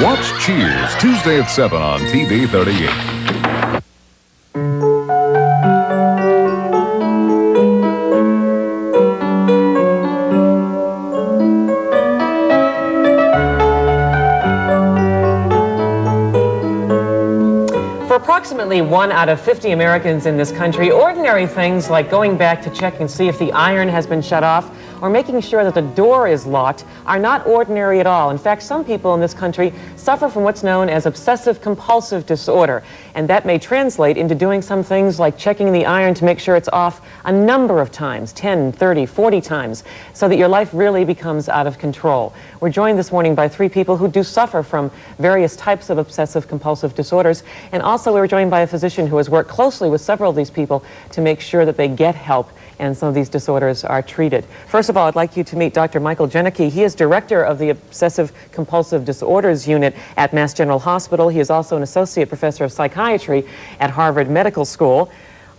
Watch Cheers Tuesday at 7 on TV 38. Approximately 1 out of 50 Americans in this country, ordinary things like going back to check and see if the iron has been shut off or making sure that the door is locked are not ordinary at all. In fact, some people in this country suffer from what's known as obsessive-compulsive disorder, and that may translate into doing some things like checking the iron to make sure it's off a number of times, 10, 30, 40 times, so that your life really becomes out of control. We're joined this morning by 3 people who do suffer from various types of obsessive-compulsive disorders, and also we're joined by a physician who has worked closely with several of these people to make sure that they get help and some of these disorders are treated. First of all, I'd like you to meet Dr. Michael Jenike. He is director of the Obsessive-Compulsive Disorders Unit at Mass General Hospital. He is also an associate professor of psychiatry at Harvard Medical School.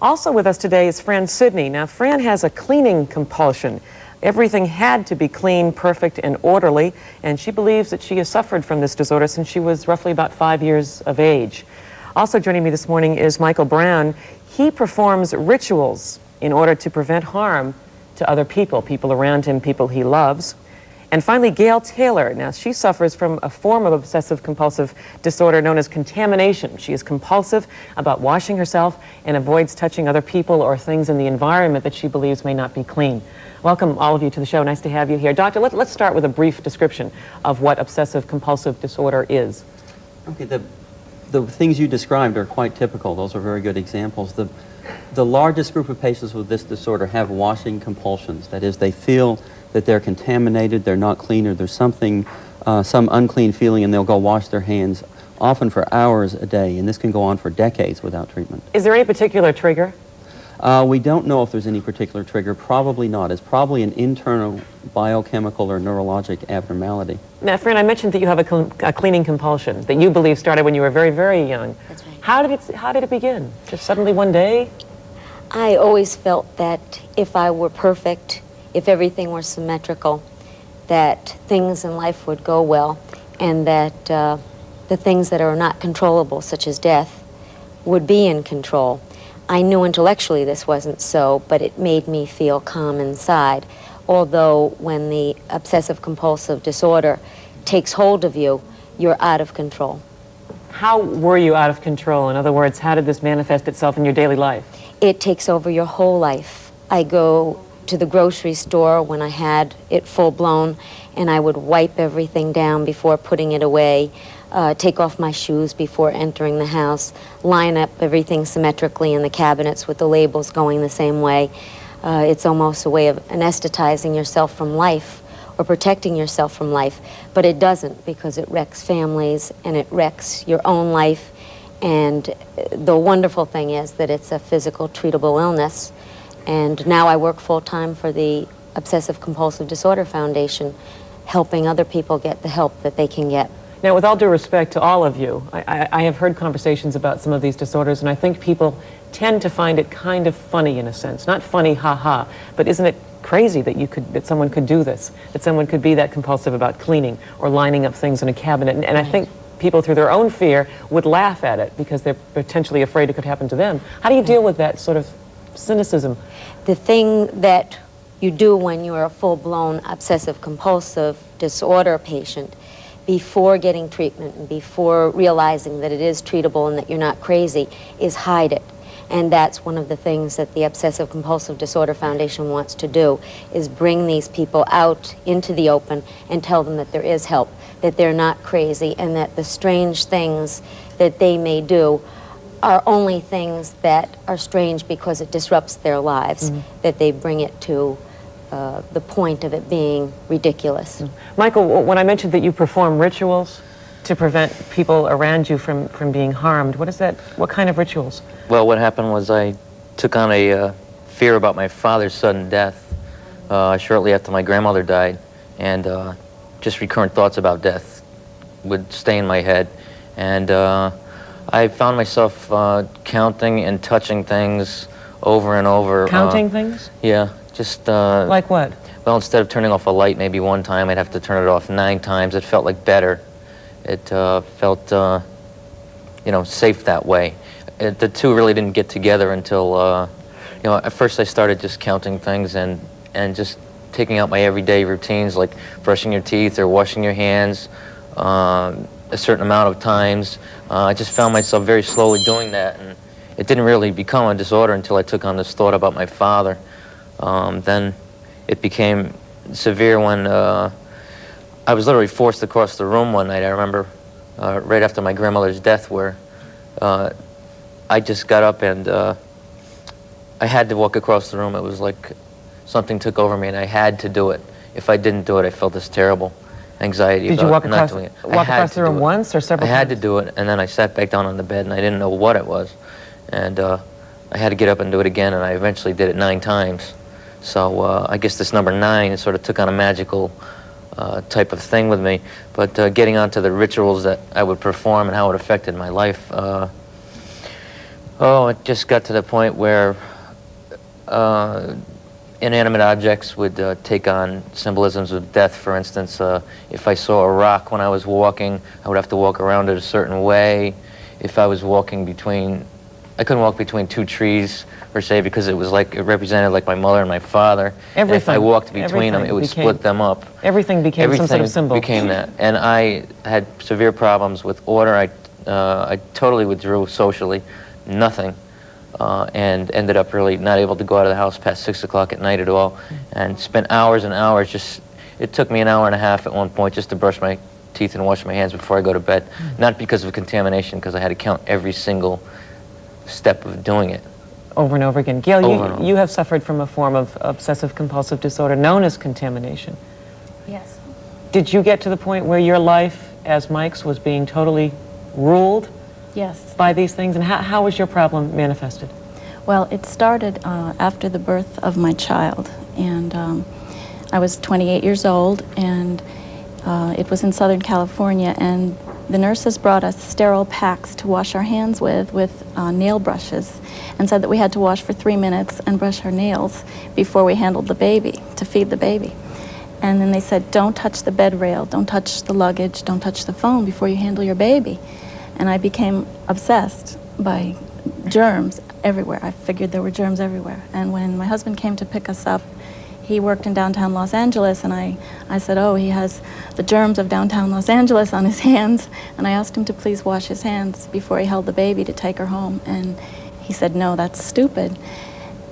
Also with us today is Fran Sydney. Now, Fran has a cleaning compulsion. Everything had to be clean, perfect, and orderly, and she believes that she has suffered from this disorder since she was roughly about 5 years of age. Also joining me this morning is Michael Brown. He performs rituals in order to prevent harm to other people, people around him, people he loves. And finally, Gail Taylor. Now, she suffers from a form of obsessive-compulsive disorder known as contamination. She is compulsive about washing herself and avoids touching other people or things in the environment that she believes may not be clean. Welcome, all of you, to the show. Nice to have you here. Doctor, let's start with a brief description of what obsessive-compulsive disorder is. Okay, the things you described are quite typical. Those are very good examples. The largest group of patients with this disorder have washing compulsions. That is, they feel that they're contaminated, they're not clean, or there's something, some unclean feeling, and they'll go wash their hands, often for hours a day, and this can go on for decades without treatment. Is there any particular trigger? We don't know if there's any particular trigger. Probably not. It's probably an internal biochemical or neurologic abnormality. Now, Fran, I mentioned that you have a cleaning compulsion that you believe started when you were very, very young. That's right. How did it begin? Just suddenly one day? I always felt that if I were perfect, if everything were symmetrical, that things in life would go well, and that the things that are not controllable, such as death, would be in control. I knew intellectually this wasn't so, but it made me feel calm inside. Although when the obsessive-compulsive disorder takes hold of you, you're out of control. How were you out of control? In other words, how did this manifest itself in your daily life? It takes over your whole life. I go to the grocery store when I had it full-blown, and I would wipe everything down before putting it away, take off my shoes before entering the house, line up everything symmetrically in the cabinets with the labels going the same way. It's almost a way of anesthetizing yourself from life or protecting yourself from life, but it doesn't, because it wrecks families and it wrecks your own life. And the wonderful thing is that it's a physical treatable illness. And now I work full-time for the Obsessive-Compulsive Disorder Foundation, helping other people get the help that they can get. Now, with all due respect to all of you, I have heard conversations about some of these disorders, and I think people tend to find it kind of funny in a sense. Not funny, ha-ha, but isn't it crazy that someone could do this, that someone could be that compulsive about cleaning or lining up things in a cabinet? And I think people, through their own fear, would laugh at it because they're potentially afraid it could happen to them. How do you deal with that sort of cynicism? The thing that you do when you're a full-blown obsessive-compulsive disorder patient, before getting treatment and before realizing that it is treatable and that you're not crazy, is hide it. And that's one of the things that the Obsessive-Compulsive Disorder Foundation wants to do, is bring these people out into the open and tell them that there is help, that they're not crazy, and that the strange things that they may do are only things that are strange because it disrupts their lives, that they bring it to the point of it being ridiculous. Michael, when I mentioned that you perform rituals to prevent people around you from being harmed, what kind of rituals? Well, what happened was I took on a fear about my father's sudden death shortly after my grandmother died, and just recurrent thoughts about death would stay in my head. And I found myself counting and touching things over and over. Counting things? Yeah, just... like what? Well, instead of turning off a light maybe one time, I'd have to turn it off 9 times. It felt like better. it felt, you know, safe that way. The two really didn't get together until, you know, at first I started just counting things and just taking out my everyday routines, like brushing your teeth or washing your hands a certain amount of times. I just found myself very slowly doing that, and it didn't really become a disorder until I took on this thought about my father. Then it became severe when I was literally forced across the room one night. I remember right after my grandmother's death, where I just got up and I had to walk across the room. It was like something took over me, and I had to do it. If I didn't do it, I felt this terrible anxiety Did you walk about not across, doing it. walk across the room once or several times? I had to do it, and then I sat back down on the bed, and I didn't know what it was. And I had to get up and do it again, and I eventually did it 9 times. So I guess this number 9 sort of took on a magical type of thing with me. But getting onto the rituals that I would perform and how it affected my life, it just got to the point where inanimate objects would take on symbolisms of death. For instance, if I saw a rock when I was walking, I would have to walk around it a certain way. If I was walking between, I couldn't walk between 2 trees, per se, because it was like, it represented like my mother and my father. And if I walked between them, it would split them up. Everything became some sort of symbol. Everything became that. And I had severe problems with order. I totally withdrew socially, nothing. And ended up really not able to go out of the house past 6 o'clock at night at all, and spent hours and hours just, it took me an hour and a half at one point just to brush my teeth and wash my hands before I go to bed. Not because of contamination, because I had to count every single step of doing it. Over and over again. Gail, you have suffered from a form of obsessive-compulsive disorder known as contamination. Yes. Did you get to the point where your life, as Mike's, was being totally ruled? Yes. By these things, and how was your problem manifested? Well, it started after the birth of my child, and I was 28 years old, and it was in Southern California, and the nurses brought us sterile packs to wash our hands with nail brushes, and said that we had to wash for 3 minutes and brush our nails before we handled the baby, to feed the baby. And then they said, don't touch the bed rail, don't touch the luggage, don't touch the phone before you handle your baby. And I became obsessed by germs everywhere. I figured there were germs everywhere. And when my husband came to pick us up, he worked in downtown Los Angeles, and I said, oh, he has the germs of downtown Los Angeles on his hands. And I asked him to please wash his hands before he held the baby to take her home. And he said, no, that's stupid.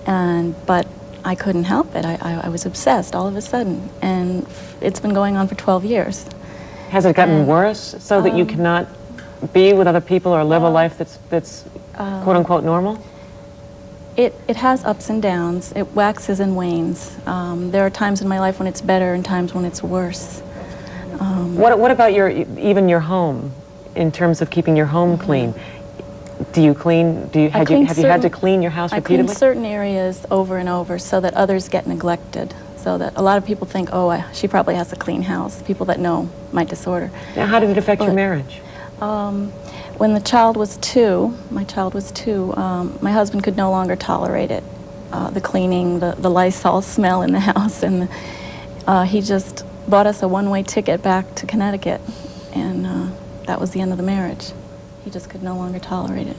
But I couldn't help it. I was obsessed all of a sudden. And it's been going on for 12 years. Has it gotten worse so that you cannot be with other people or live a life that's quote-unquote normal? It has ups and downs. It waxes and wanes. There are times in my life when it's better and times when it's worse. What about even your home, in terms of keeping your home clean? Do you clean? Have you had to clean your house repeatedly? I clean certain areas over and over so that others get neglected. So that a lot of people think, oh, she probably has a clean house. People that know my disorder. Now, how did it affect your marriage? When the child was 2, my child was 2, my husband could no longer tolerate it. The cleaning, the Lysol smell in the house, and he just bought us a one-way ticket back to Connecticut, and that was the end of the marriage. He just could no longer tolerate it.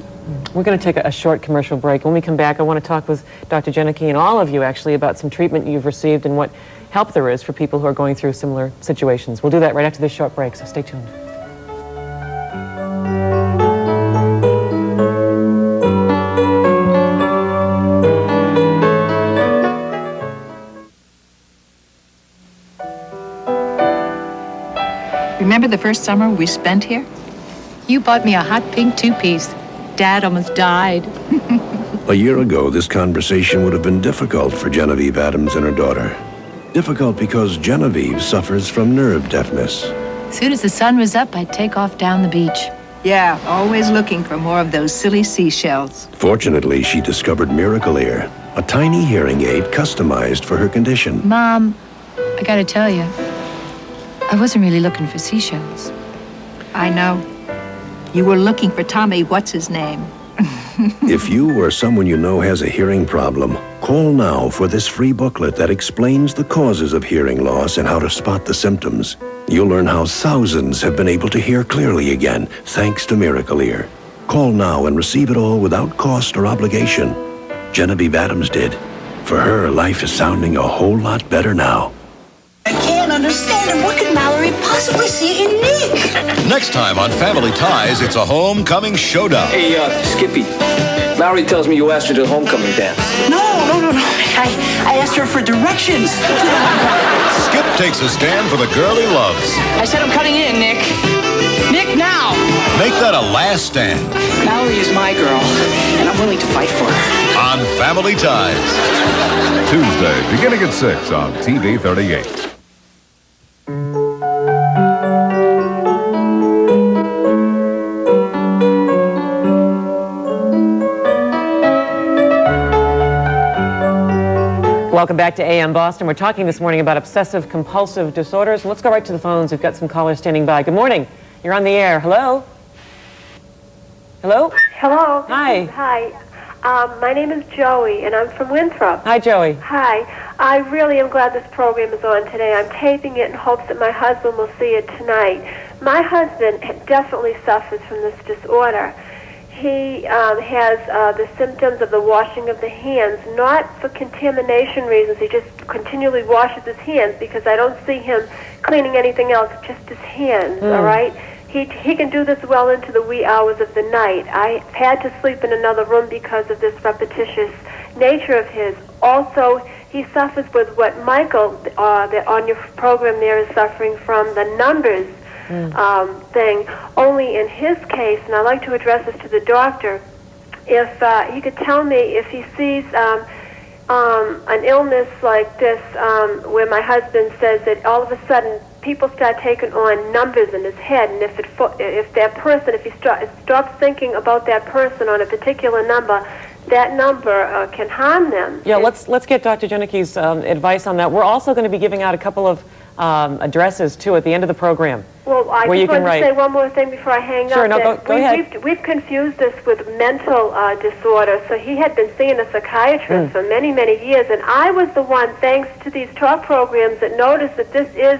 We're going to take a short commercial break. When we come back, I want to talk with Dr. Jenike and all of you, actually, about some treatment you've received and what help there is for people who are going through similar situations. We'll do that right after this short break, so stay tuned. Remember the first summer we spent here? You bought me a hot pink 2-piece. Dad almost died. A year ago, this conversation would have been difficult for Genevieve Adams and her daughter. Difficult because Genevieve suffers from nerve deafness. As soon as the sun was up, I'd take off down the beach. Yeah, always looking for more of those silly seashells. Fortunately, she discovered Miracle Ear, a tiny hearing aid customized for her condition. Mom, I gotta tell you, I wasn't really looking for seashells. I know. You were looking for Tommy, what's his name? If you or someone you know has a hearing problem, Call now for this free booklet that explains the causes of hearing loss and how to spot the symptoms. You'll learn how thousands have been able to hear clearly again thanks to Miracle Ear. Call now and receive it all without cost or obligation. Genevieve Adams did. For her, life is sounding a whole lot better now. I can't understand it. What could Mallory possibly see in Nick? Next time on Family Ties, it's a homecoming showdown. Hey, Skippy. Mallory tells me you asked her to the homecoming dance. No. I asked her for directions. Skip takes a stand for the girl he loves. I said I'm cutting in, Nick. Nick, now! Make that a last stand. Mallory is my girl, and I'm willing to fight for her. On Family Ties. Tuesday, beginning at 6 on TV 38. Welcome back to AM Boston. We're talking this morning about obsessive compulsive disorders. Let's go right to the phones. We've got some callers standing by. Good morning. You're on the air. Hello? Hello? Hello. Hi. Hi. My name is Joey, and I'm from Winthrop. Hi, Joey. Hi. I really am glad this program is on today. I'm taping it in hopes that my husband will see it tonight. My husband definitely suffers from this disorder. He has the symptoms of the washing of the hands, not for contamination reasons. He just continually washes his hands because I don't see him cleaning anything else, just his hands, all right? He can do this well into the wee hours of the night. I had to sleep in another room because of this repetitious nature of his. Also, he suffers with what Michael, that on your program there, is suffering from, the numbers thing. Only in his case, and I'd like to address this to the doctor, if he could tell me if he sees an illness like this, where my husband says that all of a sudden people start taking on numbers in his head, and if he stops thinking about that person on a particular number, that number can harm them. Yeah, let's get Dr. Jenike's advice on that. We're also going to be giving out a couple of addresses, too, at the end of the program. Well, I just want to say one more thing before I hang up. Sure, no, go ahead. We've confused this with mental disorder. So he had been seeing a psychiatrist for many, many years, and I was the one, thanks to these talk programs, that noticed that this is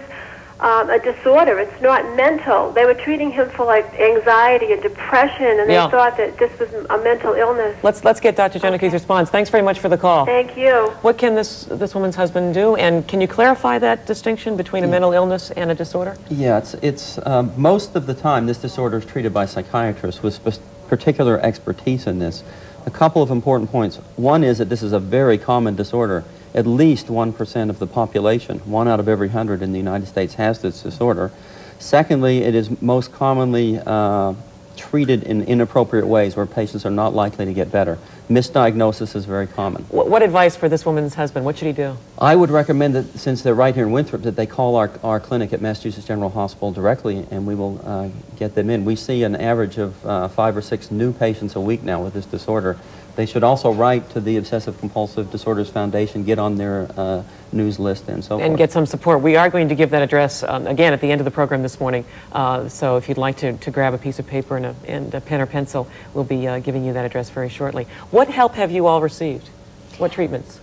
a disorder. It's not mental. They were treating him for like anxiety and depression, and they thought that this was a mental illness. Let's get Dr. Jenike's response. Thanks very much for the call. Thank you. What can this woman's husband do, and can you clarify that distinction between a mental illness and a disorder? Yeah, it's most of the time this disorder is treated by psychiatrists with particular expertise in this. A couple of important points. One is that this is a very common disorder. At least 1% of the population, 1 out of every 100 in the United States, has this disorder. Secondly, it is most commonly treated in inappropriate ways where patients are not likely to get better. Misdiagnosis is very common. What advice for this woman's husband? What should he do? I would recommend that, since they're right here in Winthrop, that they call our clinic at Massachusetts General Hospital directly, and we will get them in. We see an average of 5 or 6 new patients a week now with this disorder. They should also write to the Obsessive Compulsive Disorders Foundation, get on their news list and so forth. And get some support. We are going to give that address again at the end of the program this morning. So if you'd like to grab a piece of paper and a pen or pencil, we'll be giving you that address very shortly. What help have you all received? What treatments?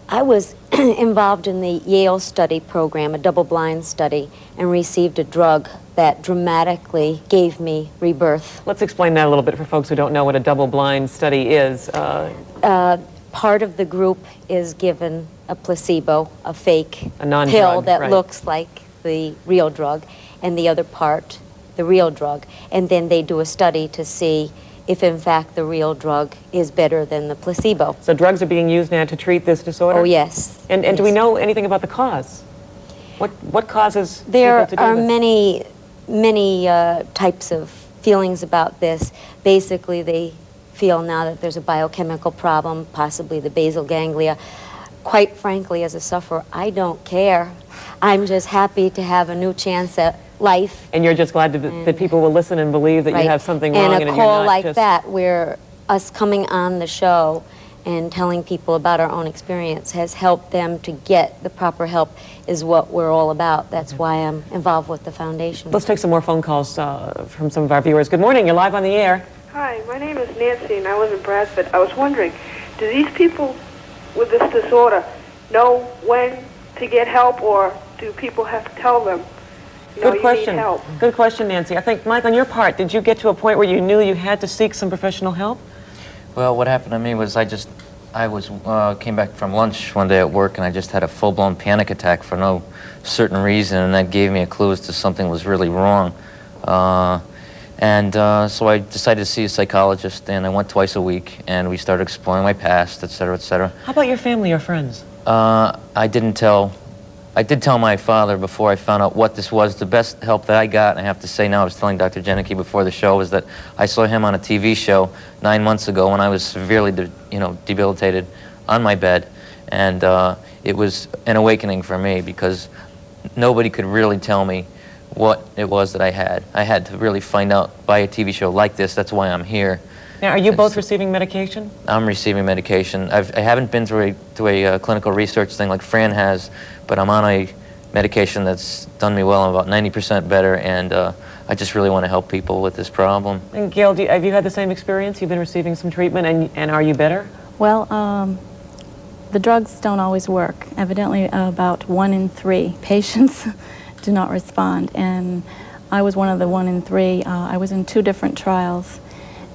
I was involved in the Yale study program, a double-blind study, and received a drug that dramatically gave me rebirth. Let's explain that a little bit for folks who don't know what a double-blind study is. Part of the group is given a placebo, a fake non-drug pill that right. looks like the real drug, and the other part, the real drug. And then they do a study to see if in fact the real drug is better than the placebo. So drugs are being used now to treat this disorder? Oh, yes. And yes. Do we know anything about the cause? What causes there people to do are this? many types of feelings about this. Basically, they feel now that there's a biochemical problem, possibly the basal ganglia. Quite frankly, as a sufferer, I don't care. I'm just happy to have a new chance at life. And you're just glad that people will listen and believe that right. you have something wrong. And a you're call not like just... that, where us coming on the show and telling people about our own experience has helped them to get the proper help, is what we're all about. That's why I'm involved with the foundation. Let's take some more phone calls from some of our viewers. Good morning, you're live on the air. Hi, my name is Nancy and I live in Bradford. I was wondering, do these people with this disorder know when to get help, or do people have to tell them, you know, Good you question. need help? Good question, Nancy. I think, Mike, on your part, did you get to a point where you knew you had to seek some professional help? Well, what happened to me was I came back from lunch one day at work, and I just had a full-blown panic attack for no certain reason, and that gave me a clue as to something was really wrong. So I decided to see a psychologist, and I went twice a week, and we started exploring my past, et cetera, et cetera. How about your family or friends? I did tell my father before I found out what this was. The best help that I got, and I have to say now, I was telling Dr. Jenike before the show, was that I saw him on a TV show 9 months ago when I was severely, debilitated on my bed, and it was an awakening for me because nobody could really tell me what it was that I had. I had to really find out by a TV show like this. That's why I'm here. Now, are you both receiving medication? I'm receiving medication. I haven't been through a clinical research thing like Fran has, but I'm on a medication that's done me well. I'm about 90% better, and I just really want to help people with this problem. And Gail, have you had the same experience? You've been receiving some treatment, and are you better? Well, the drugs don't always work. Evidently, about 1 in 3 patients do not respond, and I was one of the 1 in 3. I was in 2 different trials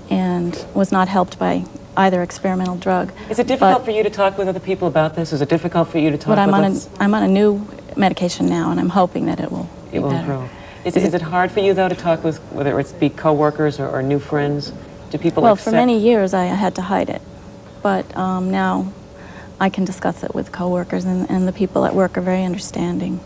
and was not helped by either experimental drug. Is it difficult for you to talk with other people about this? Is it difficult for you to talk with us? I'm on a new medication now, and I'm hoping that it will be better. Improve. Is it hard for you, though, to talk with, whether it's be coworkers or new friends? Do people Well, accept? for many years I had to hide it, but now I can discuss it with coworkers, and the people at work are very understanding.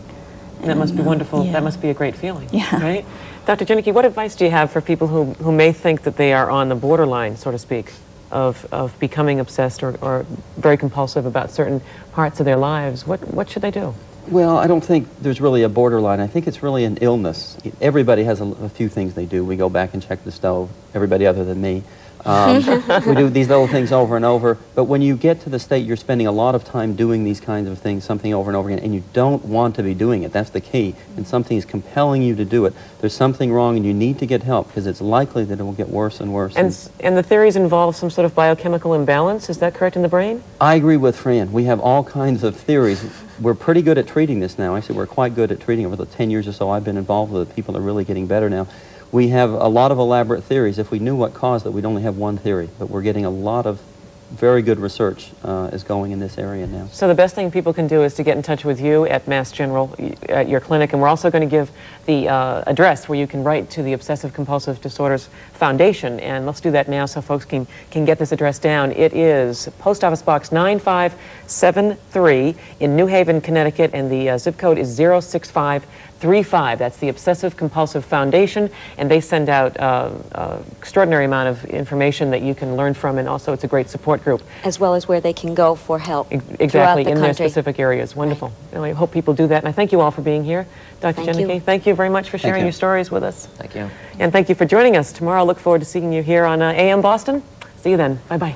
That must be wonderful. Yeah. That must be a great feeling, Yeah. right? Dr. Jenike, what advice do you have for people who may think that they are on the borderline, so to speak, of becoming obsessed or very compulsive about certain parts of their lives? What should they do? Well, I don't think there's really a borderline. I think it's really an illness. Everybody has a few things they do. We go back and check the stove, everybody other than me. We do these little things over and over, but when you get to the state you're spending a lot of time doing these kinds of things, something over and over again, and you don't want to be doing it, that's the key, and something is compelling you to do it, there's something wrong and you need to get help because it's likely that it will get worse and worse. And the theories involve some sort of biochemical imbalance, is that correct, in the brain? I agree with Fran. We have all kinds of theories. We're pretty good at treating this now. Actually, we're quite good at treating. Over the 10 years or so I've been involved with it, people are really getting better now. We have a lot of elaborate theories. If we knew what caused it, we'd only have one theory. But we're getting a lot of very good research is going in this area now. So the best thing people can do is to get in touch with you at Mass General, at your clinic, and we're also going to give the address where you can write to the Obsessive Compulsive Disorders Foundation, and let's do that now so folks can get this address down. It is Post Office Box 9573 in New Haven, Connecticut, and the zip code is 06535. That's the Obsessive Compulsive Foundation, and they send out extraordinary amount of information that you can learn from, and also it's a great support group. As well as where they can go for help. Exactly, in their country. specific areas. Wonderful. Right. And I hope people do that, and I thank you all for being here. Dr. Jenike, thank you very much for sharing your stories with us. Thank you. And thank you for joining us. Tomorrow I look forward to seeing you here on AM Boston. See you then. Bye-bye.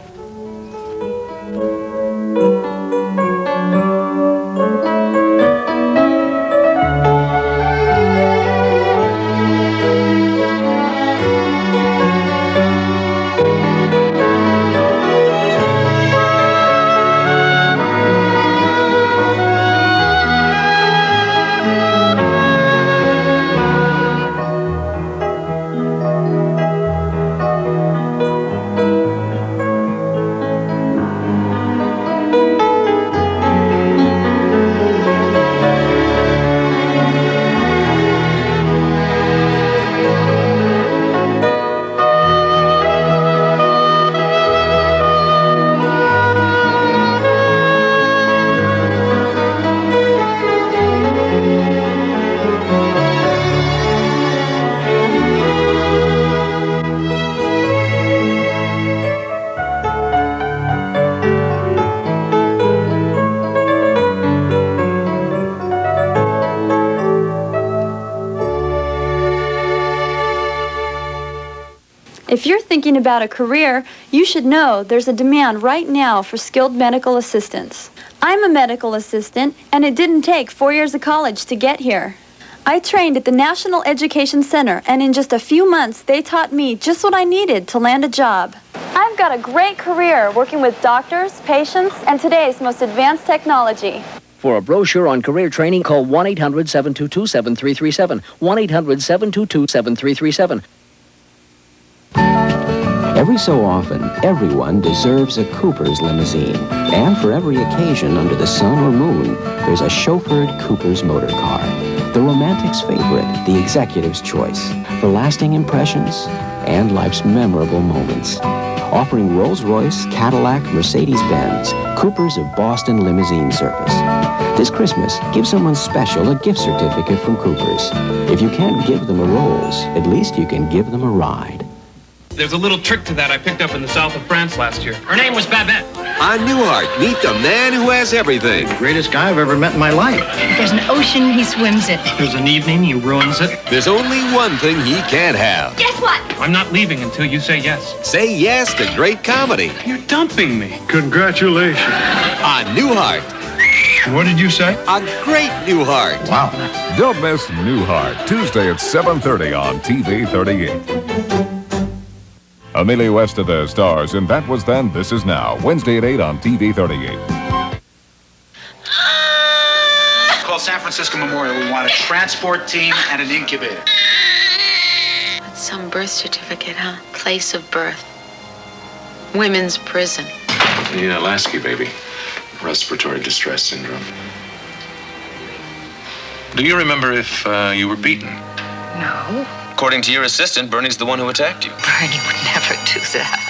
If you're thinking about a career, you should know there's a demand right now for skilled medical assistants. I'm a medical assistant, and it didn't take 4 years of college to get here. I trained at the National Education Center, and in just a few months, they taught me just what I needed to land a job. I've got a great career working with doctors, patients, and today's most advanced technology. For a brochure on career training, call 1-800-722-7337. 1-800-722-7337. Every so often, everyone deserves a Cooper's limousine. And for every occasion under the sun or moon, there's a chauffeured Cooper's motor car. The romantic's favorite, the executive's choice, for lasting impressions and life's memorable moments. Offering Rolls-Royce, Cadillac, Mercedes-Benz, Cooper's of Boston limousine service. This Christmas, give someone special a gift certificate from Cooper's. If you can't give them a Rolls, at least you can give them a ride. There's a little trick to that I picked up in the south of France last year. Her name was Babette. On Newhart, meet the man who has everything. The greatest guy I've ever met in my life. If there's an ocean, he swims it. There's an evening, he ruins it. There's only one thing he can't have. Guess what? I'm not leaving until you say yes. Say yes to great comedy. You're dumping me. Congratulations. On Newhart. What did you say? A great Newhart. Wow. Don't miss Newhart, Tuesday at 7:30 on TV 38. Emilio Estevez stars in That Was Then, This Is Now, Wednesday at 8 on TV 38. Call San Francisco Memorial. We want a transport team and an incubator. That's some birth certificate, huh? Place of birth. Women's prison. Yeah, Lasky, baby. Respiratory distress syndrome. Do you remember if you were beaten? No. According to your assistant, Bernie's the one who attacked you. Bernie would never do that.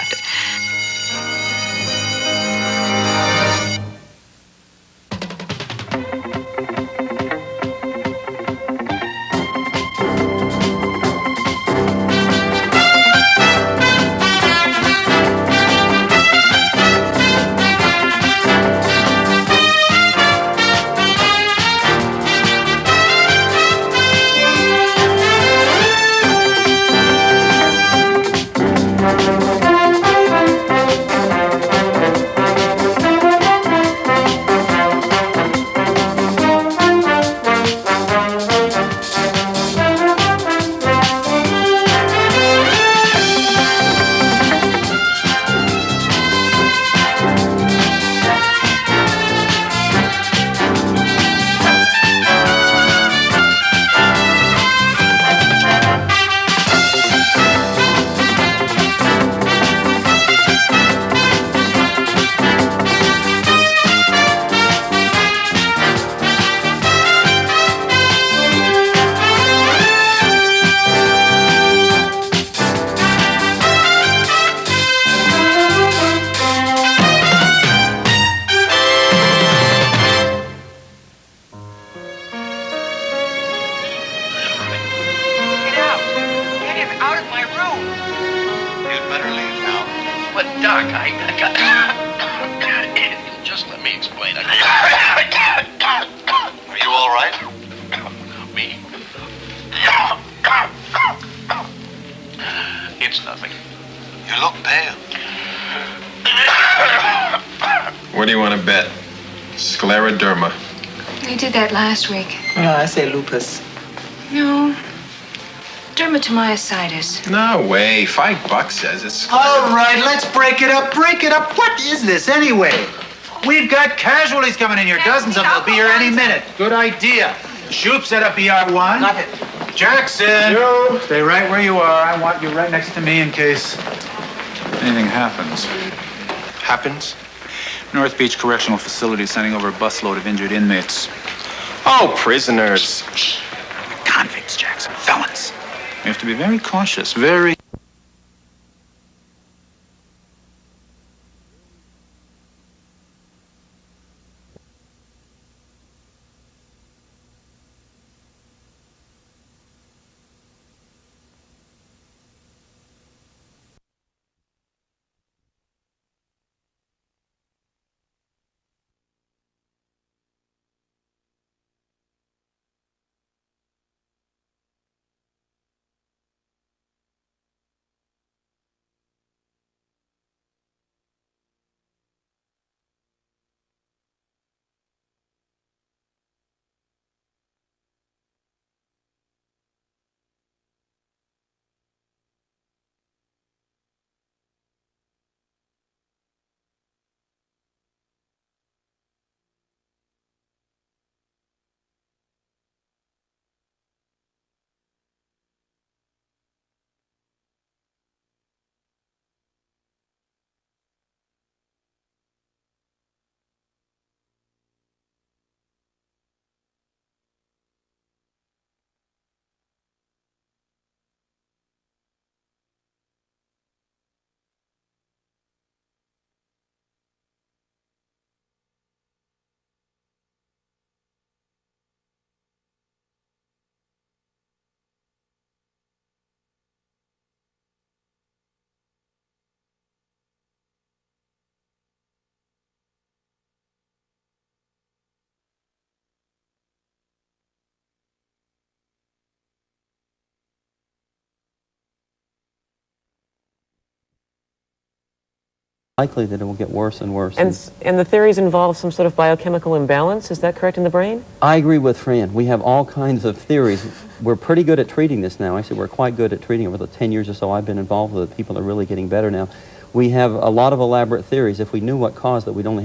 Just let me explain. Are you all right? Me? It's nothing. You look pale. What do you want to bet? Scleroderma. We did that last week. No, I say lupus. No. Dermatomyositis. No way. $5 says it's. All right, let's break it up. Break it up. What is this anyway? We've got casualties coming in here. Dozens of them will be here any minute. Good idea. Shoop set up ER1. Not it. Jackson. You. Stay right where you are. I want you right next to me in case anything happens. Happens? North Beach Correctional Facility sending over a busload of injured inmates. Oh, prisoners. Convicts, Jackson. Felons. You have to be very cautious. Very. likely that it will get worse and worse. And the theories involve some sort of biochemical imbalance, is that correct, in the brain? I agree with Fran. We have all kinds of theories. We're pretty good at treating this now. Actually, we're quite good at treating it. Over the 10 years or so I've been involved with it, people are really getting better now. We have a lot of elaborate theories. If we knew what caused it, we'd only have